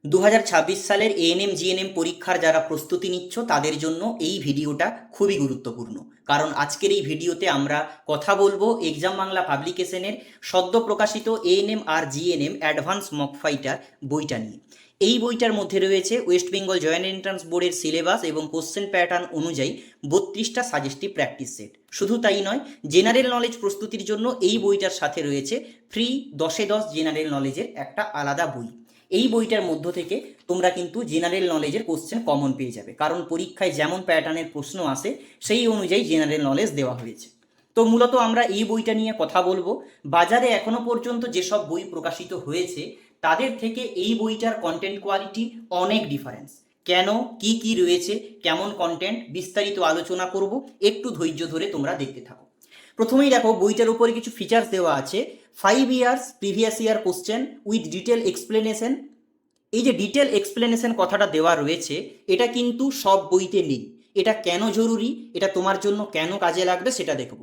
2026 সালের ANM GNM পরীক্ষার যারা প্রস্তুতি নিচ্ছ তাদের জন্য এই ভিডিওটা খুবই গুরুত্বপূর্ণ, কারণ আজকের এই ভিডিওতে আমরা কথা বলবো এক্সাম বাংলা পাবলিকেশনের সদ্য প্রকাশিত এএনএম আর জিএনএম অ্যাডভান্স মক ফাইটার বইটা নিয়ে। এই বইটার মধ্যে রয়েছে ওয়েস্ট বেঙ্গল জয়েন্ট এন্ট্রান্স বোর্ডের সিলেবাস এবং কোশ্চেন প্যাটার্ন অনুযায়ী 32টা সাজেস্টিভ প্র্যাকটিস সেট। শুধু তাই নয়, জেনারেল নলেজ প্রস্তুতির জন্য এই বইটার সাথে রয়েছে ফ্রি 10-এ 10 জেনারেল নলেজের একটা আলাদা বই। এই বইটার মধ্য থেকে তোমরা কিন্তু জেনারেল নলেজের কোশ্চেন কমন পেয়ে যাবে, কারণ পরীক্ষায় যেমন প্যাটার্নের প্রশ্ন আসে সেই অনুযায়ী জেনারেল নলেজ দেওয়া হয়েছে। তো মূলত আমরা এই বইটা নিয়ে কথা বলবো। বাজারে এখনো পর্যন্ত যেসব বই প্রকাশিত হয়েছে তাদের থেকে এই বইটার কন্টেন্ট কোয়ালিটি অনেক ডিফারেন্স। কেন, কি কি রয়েছে, কেমন কন্টেন্ট, বিস্তারিত আলোচনা করব, একটু ধৈর্য ধরে তোমরা দেখতে থাকো। প্রথমেই দেখো, বইটার উপরে কিছু ফিচার্স দেওয়া আছে। 5 years previous year question with detail explanation. এই যে ডিটেল এক্সপ্লেনেশন কথাটা দেওয়া রয়েছে, এটা কিন্তু সব বইতে নেই। এটা কেন জরুরি, এটা তোমার জন্য কেন কাজে লাগবে সেটা দেখব।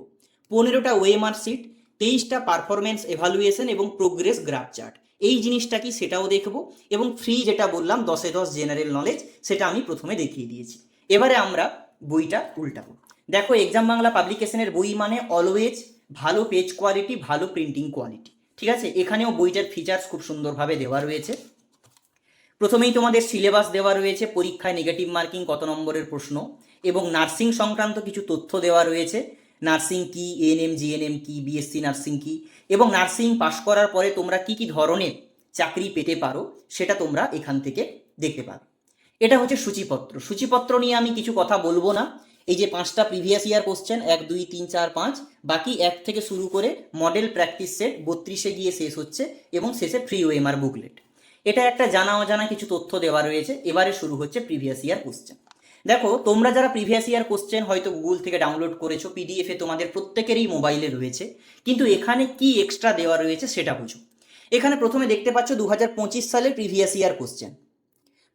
15টা ওএমআর শিট, 23টা পারফরমেন্স এভালুয়েশন এবং প্রোগ্রেস গ্রাফ চার্ট। এই জিনিসটা কি সেটাও দেখব, এবং ফ্রি যেটা বললাম 10-এ 10 জেনারেল নলেজ, সেটা আমি প্রথমে দেখিয়ে দিয়েছি। এবারে আমরা বইটা উল্টাবো। দেখো, এক্সাম বাংলা পাবলিকেশনের বই মানে অলওয়েজ ভালো পেজ কোয়ালিটি, ভালো প্রিন্টিং কোয়ালিটি, ঠিক আছে। এখানেও বইটার ফিচার্স খুব সুন্দরভাবে দেওয়া রয়েছে। প্রথমেই তোমাদের সিলেবাস দেওয়া রয়েছে, পরীক্ষায় নেগেটিভ মার্কিং কত নম্বরের প্রশ্ন, এবং নার্সিং সংক্রান্ত কিছু তথ্য দেওয়া রয়েছে। নার্সিং কি, এএনএম জিএনএম কি, বিএসসি নার্সিং কি, এবং নার্সিং পাশ করার পরে তোমরা কি কি ধরনের চাকরি পেতে পারো সেটা তোমরা এখান থেকে দেখতে পাবে। এটা হচ্ছে সূচিপত্র। সূচিপত্র নিয়ে আমি কিছু কথা বলবো না। এই যে 5টা প্রিভিয়াস ইয়ার কোশ্চেন, 1 2 3 4 5, বাকি 1 থেকে শুরু করে মডেল প্র্যাকটিস সেট 32-এ গিয়ে শেষ হচ্ছে, এবং শেষে ফ্রি ওএমআর বুকলেট। এটা একটা জানা অজানা কিছু তথ্য দেওয়া রয়েছে। এবারে শুরু হচ্ছে প্রিভিয়াস ইয়ার কোশ্চেন। দেখো, তোমরা যারা প্রিভিয়াস ইয়ার কোশ্চেন হয়তো গুগল থেকে ডাউনলোড করেছো, পিডিএফে তোমাদের প্রত্যেকেরই মোবাইলে রয়েছে, কিন্তু এখানে কি এক্সট্রা দেওয়া রয়েছে সেটা বুঝো। এখানে প্রথমে দেখতে পাচ্ছ 2025 সালের প্রিভিয়াস ইয়ার কোশ্চেন।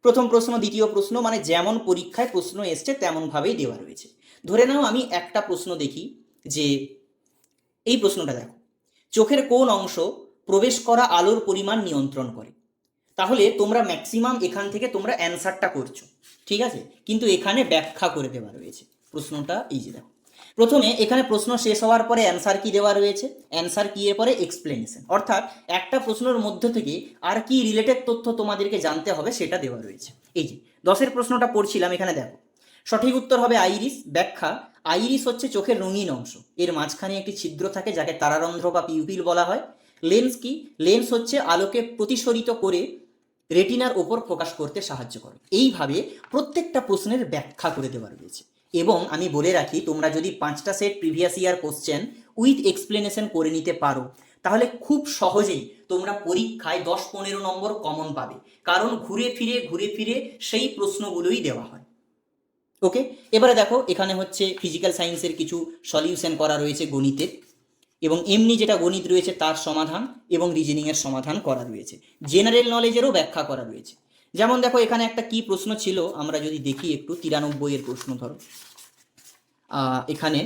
প্রথম প্রশ্ন, দ্বিতীয় প্রশ্ন, মানে যেমন পরীক্ষায় প্রশ্ন এসছে তেমনভাবেই দেওয়া রয়েছে। ধরে নাও আমি একটা প্রশ্ন দেখি, যে এই প্রশ্নটা দেখো, চোখের কোন অংশ প্রবেশ করা আলোর পরিমাণ নিয়ন্ত্রণ করে? তাহলে তোমরা ম্যাক্সিমাম এখান থেকে তোমরা অ্যান্সারটা করছো, ঠিক আছে, কিন্তু এখানে ব্যাখ্যা করে দেওয়া রয়েছে প্রশ্নটা। এই যে দেখো, প্রথমে এখানে প্রশ্ন শেষ হওয়ার পরে অ্যান্সার কি দেওয়া রয়েছে, অ্যান্সার কি এর পরে এক্সপ্লেনেশন, অর্থাৎ একটা প্রশ্নের মধ্যে থেকে আর কি রিলেটেড তথ্য তোমাদেরকে জানতে হবে সেটা দেওয়া রয়েছে। এই যে 10-এর প্রশ্নটা পড়ছিলাম, এখানে দেখো, সঠিক উত্তর হবে আইরিস। ব্যাখ্যা: আইরিস হচ্ছে চোখের রঙিন অংশ, এর মাঝখানে একটি ছিদ্র থাকে যাকে তারারন্ধ্র বা পিউপিল বলা হয়। লেন্স কি? লেন্স হচ্ছে আলোকে প্রতিসরিত করে রেটিনার ওপর ফোকাস করতে সাহায্য করে। এইভাবে প্রত্যেকটা প্রশ্নের ব্যাখ্যা করে দেওয়া রয়েছে। এবং আমি বলে রাখি, তোমরা যদি 5টা set previous year question with explanation করে নিতে পারো, তাহলে খুব সহজেই তোমরা পরীক্ষায় 10-15 নম্বর কমন পাবে, কারণ ঘুরে ফিরে সেই প্রশ্নগুলোই দেওয়া হয়। ওকে, এবারে দেখো, এখানে হচ্ছে ফিজিক্যাল সায়েন্সের কিছু সলিউশন করা রয়েছে গণিতের, এবং এমনি যেটা গণিত রয়েছে তার সমাধান এবং রিজনিংয়ের সমাধান করা রয়েছে। জেনারেল নলেজেরও ব্যাখ্যা করা রয়েছে। যেমন দেখো, এখানে একটা কি প্রশ্ন ছিল, আমরা যদি দেখি একটু, 93-এর প্রশ্ন ধরো। এখানে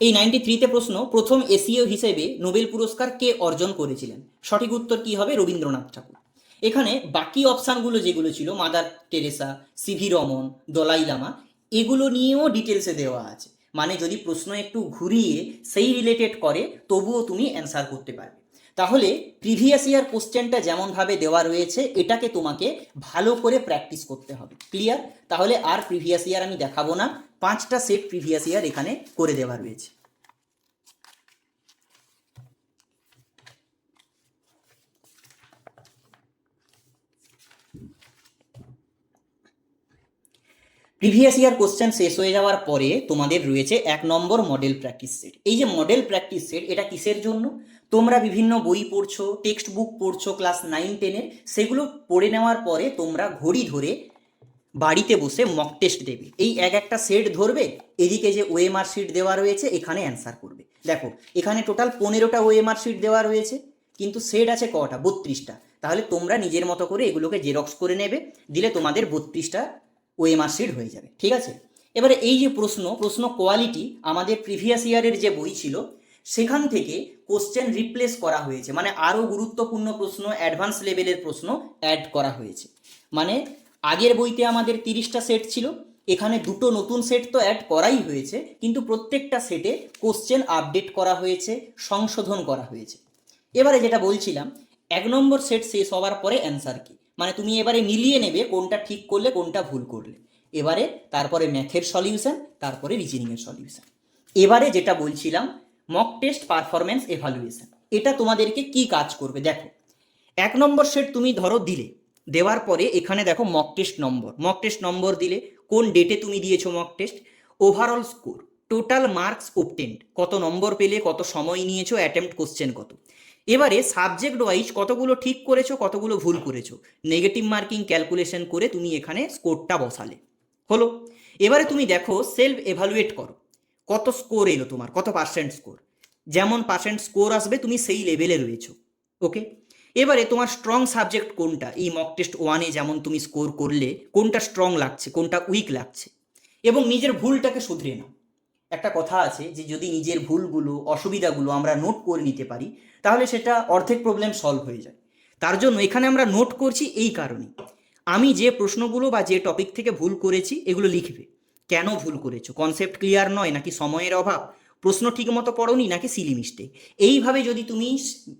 এই 93-তে প্রশ্ন, প্রথম এশীয় হিসেবে নোবেল পুরস্কার কে অর্জন করেছিলেন? সঠিক উত্তর কি হবে? রবীন্দ্রনাথ ঠাকুর। এখানে বাকি অপশানগুলো যেগুলো ছিল, mother Teresa, CV Raman, Dalai Lama, এগুলো নিয়েও ডিটেলসে দেওয়া আছে। মানে যদি প্রশ্ন একটু ঘুরিয়ে সেই রিলেটেড করে, তবুও তুমি অ্যান্সার করতে পারবে। তাহলে প্রিভিয়াস ইয়ার কোশ্চেনটা যেমনভাবে দেওয়া রয়েছে, এটাকে তোমাকে ভালো করে প্র্যাকটিস করতে হবে। ক্লিয়ার? তাহলে আর প্রিভিয়াস ইয়ার আমি দেখাবো না, 5টা সেট প্রিভিয়াস ইয়ার এখানে করে দেওয়া রয়েছে। প্রিভিয়াস ইয়ার কোশ্চেন শেষ হয়ে যাওয়ার পরে তোমাদের রয়েছে 1 নম্বর মডেল প্র্যাকটিস সেট। এই যে মডেল প্র্যাকটিস সেট, এটা কিসের জন্য? তোমরা বিভিন্ন বই পড়ছো, টেক্সট বুক পড়ছো ক্লাস 9-10-এর, সেগুলো পড়ে নেওয়ার পরে তোমরা ঘড়ি ধরে বাড়িতে বসে মক টেস্ট দেবে। এই একটা সেট ধরবে, এদিকে যে ওএমআর শিট দেওয়া রয়েছে এখানে অ্যান্সার করবে। দেখো, এখানে টোটাল 15টা ওএমআর শিট দেওয়া রয়েছে, কিন্তু সেট আছে কটা? 32টা। তাহলে তোমরা নিজের মতো করে এগুলোকে জেরক্স করে নেবে, দিলে তোমাদের 32টা ওএমআর শিট হয়ে যাবে, ঠিক আছে। এবারে এই যে প্রশ্ন কোয়ালিটি, আমাদের প্রিভিয়াস ইয়ারের যে বই ছিল সেখান থেকে কোশ্চেন রিপ্লেস করা হয়েছে, মানে আরও গুরুত্বপূর্ণ প্রশ্ন, অ্যাডভান্স লেভেলের প্রশ্ন অ্যাড করা হয়েছে। মানে আগের বইতে আমাদের 30টা সেট ছিল, এখানে দুটো নতুন সেট তো অ্যাড করাই হয়েছে, কিন্তু প্রত্যেকটা সেটে কোশ্চেন আপডেট করা হয়েছে, সংশোধন করা হয়েছে। এবারে যেটা বলছিলাম, 1 নম্বর সেট শেষ হওয়ার পরে অ্যান্সার কি, মানে তুমি এবারে মিলিয়ে নেবে কোনটা ঠিক করলে কোনটা ভুল করলে। এবারে তারপরে ম্যাথের সলিউশন, তারপরে রিজনিংয়ের সলিউশন। এবারে যেটা বলছিলাম মক টেস্ট পারফরমেন্স এভালুয়েশন, এটা তোমাদেরকে কি কাজ করবে দেখো। 1 নম্বর সেট তুমি ধরো দিলে, দেওয়ার পরে এখানে দেখো মক টেস্ট নম্বর দিলে, কোন ডেটে তুমি দিয়েছো mock test, overall score, total marks obtained, কত নম্বর পেলে, কত সময় নিয়েছো, অ্যাটেম্প্ট কোশ্চেন কত। এবারে সাবজেক্ট ওয়াইজ কতগুলো ঠিক করেছো, কতগুলো ভুল করেছো, নেগেটিভ মার্কিং ক্যালকুলেশন করে তুমি এখানে স্কোরটা বসালে, হলো। এবারে তুমি দেখো সেলফ এভালুয়েট করো, কত স্কোর এলো তোমার, কত পার্সেন্ট স্কোর, যেমন পার্সেন্ট স্কোর আসবে তুমি সেই লেভেলে রয়েছো। ওকে, এবারে তোমার স্ট্রং সাবজেক্ট কোনটা, এই মক টেস্ট 1-এ যেমন তুমি স্কোর করলে কোনটা স্ট্রং লাগছে, কোনটা উইক লাগছে, এবং নিজের ভুলটাকে শুধরে নাও। একটা কথা আছে যে যদি নিজের ভুলগুলো, অসুবিধাগুলো আমরা নোট করে নিতে পারি, তাহলে সেটা অর্ধেক প্রবলেম সলভ হয়ে যায়। তার জন্য এখানে আমরা নোট করছি এই কারণে, আমি যে প্রশ্নগুলো বা যে টপিক থেকে ভুল করেছি এগুলো লিখবে, কেন ভুল করেছো, কনসেপ্ট ক্লিয়ার নয়, নাকি সময়ের অভাব, প্রশ্ন ঠিক মতো পড়োনি, নাকি সিলি মিস্টেক। এইভাবে যদি তুমি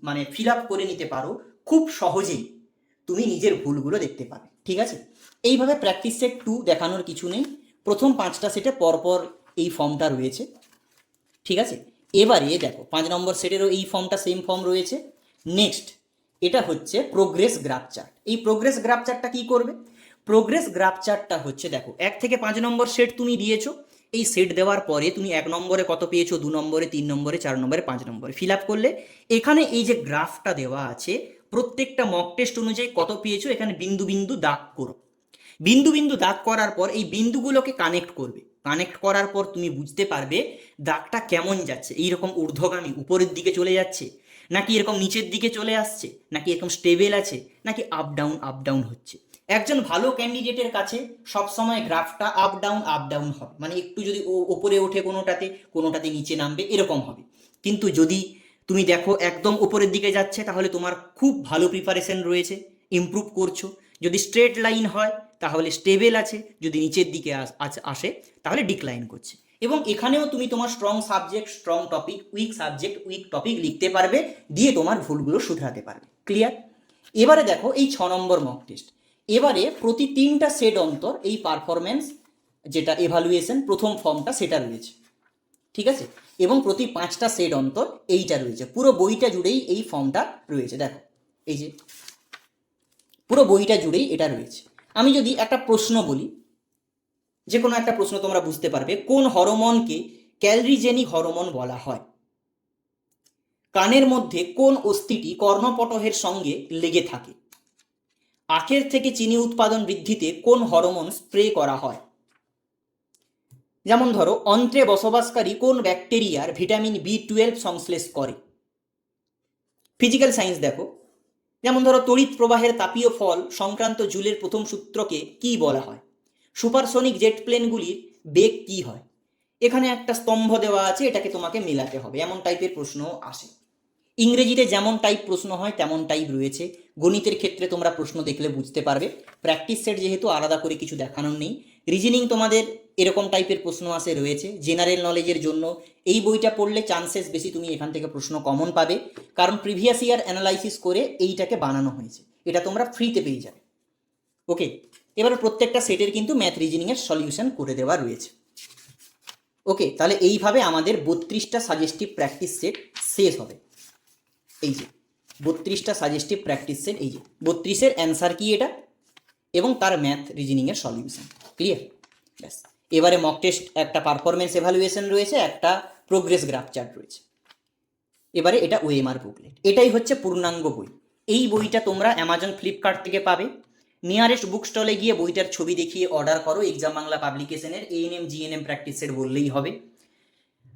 মানে ফিল আপ করে নিতে পারো, খুব সহজেই তুমি নিজের ভুলগুলো দেখতে পাবে। ঠিক আছে, এইভাবে প্র্যাকটিস সেট 2 দেখানোর কিছু নেই, প্রথম 5টা সেটে পরপর এই ফর্মটা রয়েছে। ঠিক আছে, এবারে দেখো 5 নম্বর সেটেরও এই ফর্মটা সেম ফর্ম রয়েছে। নেক্সট এটা হচ্ছে প্রোগ্রেস গ্রাফ চার্ট। এই প্রোগ্রেস গ্রাফ চার্টটা কি করবে, প্রোগ্রেস গ্রাফ চার্টটা হচ্ছে দেখো 1 থেকে 5 নম্বর সেট তুমি দিয়েছো, এই সেট দেওয়ার পরে তুমি 1 নম্বরে কত পেয়েছো, 2 নম্বরে, 3 নম্বরে, 4 নম্বরে, 5 নম্বরে ফিল আপ করলে, এখানে এই যে গ্রাফটা দেওয়া আছে প্রত্যেকটা মক টেস্ট অনুযায়ী কত পেয়েছো এখানে বিন্দু বিন্দু দাগ করো। বিন্দু বিন্দু দাগ করার পর এই বিন্দুগুলোকে কানেক্ট করবে, কানেক্ট করার পর তুমি বুঝতে পারবে দাগটা কেমন যাচ্ছে, এইরকম ঊর্ধ্বগামী উপরের দিকে চলে যাচ্ছে, নাকি এরকম নিচের দিকে চলে আসছে, নাকি এরকম স্টেবল আছে, নাকি আপ ডাউন হচ্ছে। একজন ভালো ক্যান্ডিডেটের কাছে সবসময় গ্রাফটা আপ ডাউন হবে, মানে একটু যদি ওপরে ওঠে কোনোটাতে, কোনোটাতে নিচে নামবে, এরকম হবে। কিন্তু যদি তুমি দেখো একদম উপরের দিকে যাচ্ছে, তাহলে তোমার খুব ভালো প্রিপারেশন রয়েছে, ইমপ্রুভ করছো। যদি স্ট্রেট লাইন হয় তাহলে স্টেবল আছে, যদি নিচের দিকে আসে তাহলে ডিক্লাইন করছে। এবং এখানেও তুমি তোমার strong subject, strong topic, weak subject, weak topic লিখতে পারবে, দিয়ে তোমার ভুলগুলো শুধরাতে পারবে। ক্লিয়ার? এবারে দেখো এই 6 নম্বর মক টেস্ট, এবারে প্রতি 3টা সেট অন্তর এই পারফরমেন্স যেটা এভালুয়েশন প্রথম ফর্মটা সেটা রয়েছে। ঠিক আছে, এবং প্রতি 5টা সেট অন্তর এইটা রয়েছে, পুরো বইটা জুড়েই এই ফর্মটা রয়েছে। দেখো এই যে পুরো বইটা জুড়েই এটা রয়েছে। আমি যদি একটা প্রশ্ন বলি, যে কোনো একটা প্রশ্ন তোমরা বুঝতে পারবে, কোন হরমোনকে ক্যালরিজেনিক হরমোন বলা হয়, কানের মধ্যে কোন অস্থিটি কর্ণপটহের সঙ্গে লেগে থাকে, আখের থেকে চিনি উৎপাদন বৃদ্ধিতে কোন হরমোন স্প্রে করা হয়, যেমন ধরো অন্ত্রে বসবাসকারী কোন ব্যাকটেরিয়ার ভিটামিন B12 সংশ্লেষ করে। ফিজিক্যাল সায়েন্স দেখো, যেমন ধরো তড়িৎ প্রবাহের তাপীয় ফল সংক্রান্ত জুলের প্রথম সূত্রকে কি বলা হয়, সুপারসনিক জেট প্লেনগুলির বেগ কি হয়। এখানে একটা স্তম্ভ দেওয়া আছে, এটাকে তোমাকে মেলাতে হবে, এমন টাইপের প্রশ্ন আসে। ইংরেজিতে যেমন টাইপ প্রশ্ন হয় তেমন টাইপ রয়েছে। গণিতের ক্ষেত্রে তোমরা প্রশ্ন দেখলে বুঝতে পারবে। প্র্যাকটিস সেট যেহেতু আলাদা করে কিছু দেখানোর নেই। রিজনিং তোমাদের এরকম টাইপের প্রশ্ন আসে রয়েছে। জেনারেল নলেজের জন্য এই বইটা পড়লে চান্সেস বেশি তুমি এখান থেকে প্রশ্ন কমন পাবে, কারণ প্রিভিয়াস ইয়ার অ্যানালাইসিস করে এইটাকে বানানো হয়েছে, এটা তোমরা ফ্রিতে পেয়ে যাবে। ওকে, এবার প্রত্যেকটা সেটের কিন্তু ম্যাথ রিজনিংয়ের সলিউশন করে দেওয়া রয়েছে। ওকে, তাহলে এইভাবে আমাদের 32টা সাজেস্টিভ প্র্যাকটিস সেট শেষ হবে। এই যে 32টা সাজেস্টিভ প্র্যাকটিস সেট, এই যে 32-এর অ্যান্সার কি এটা, এবং তার ম্যাথ রিজনিংয়ের সলিউশন। ক্লিয়ার? ব্যাস, এবারে মক টেস্ট, একটা পারফরমেন্স এভালুয়েশন রয়েছে, একটা প্রোগ্রেস গ্রাফ চার্ট রয়েছে। এবারে এটা ওএমআর বুকলেট, এটাই হচ্ছে পূর্ণাঙ্গ বই। এই বইটা তোমরা অ্যামাজন, ফ্লিপকার্ট থেকে পাবে। নিয়ারেস্ট বুক স্টলে গিয়ে বইটার ছবি দেখিয়ে অর্ডার করো, এক্সাম বাংলা পাবলিকেশনের এএনএম জিএনএম প্র্যাকটিস সেট বললেই হবে।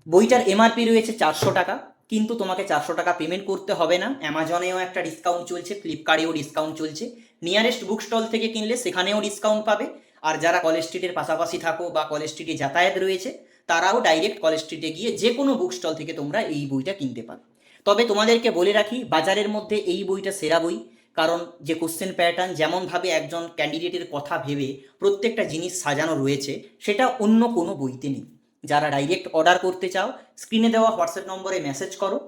বইটার এমআরপি রয়েছে 400 টাকা, কিন্তু তোমাকে 400 টাকা পেমেন্ট করতে হবে না। অ্যামাজনেও একটা ডিসকাউন্ট চলছে, ফ্লিপকার্টেও ডিসকাউন্ট চলছে, নিয়ারেস্ট বুক স্টল থেকে কিনলে সেখানেও ডিসকাউন্ট পাবে। আর যারা কলেজ স্ট্রিটের পাশাপাশি থাকো বা কলেজ স্ট্রিটে যাতায়াত রয়েছে, তারাও ডাইরেক্ট কলেজ স্ট্রিটে গিয়ে যে কোনো বুক স্টল থেকে তোমরা এই বইটা কিনতে পারো। তবে তোমাদেরকে বলে রাখি, বাজারের মধ্যে এই বইটা সেরা বই। কারণ যে কোশ্চেন প্যাটার্ন, যেমনভাবে একজন ক্যান্ডিডেটের কথা ভেবে প্রত্যেকটা জিনিস সাজানো রয়েছে, সেটা অন্য কোনো বইতে নেই। যারা ডাইরেক্ট অর্ডার করতে চাও, স্ক্রিনে দেওয়া হোয়াটসঅ্যাপ নম্বরে মেসেজ করো,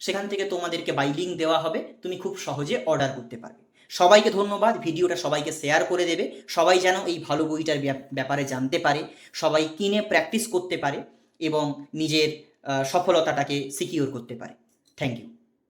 সেখান থেকে তোমাদেরকে বাই লিঙ্ক দেওয়া হবে, তুমি খুব সহজে অর্ডার করতে পারবে। সবাইকে ধন্যবাদ, ভিডিওটা সবাইকে শেয়ার করে দেবে, সবাই যেন এই ভালো বইটার ব্যাপারে জানতে পারে, সবাই কিনে প্র্যাকটিস করতে পারে এবং নিজের সফলতাটাকে সিকিওর করতে পারে। Thank you.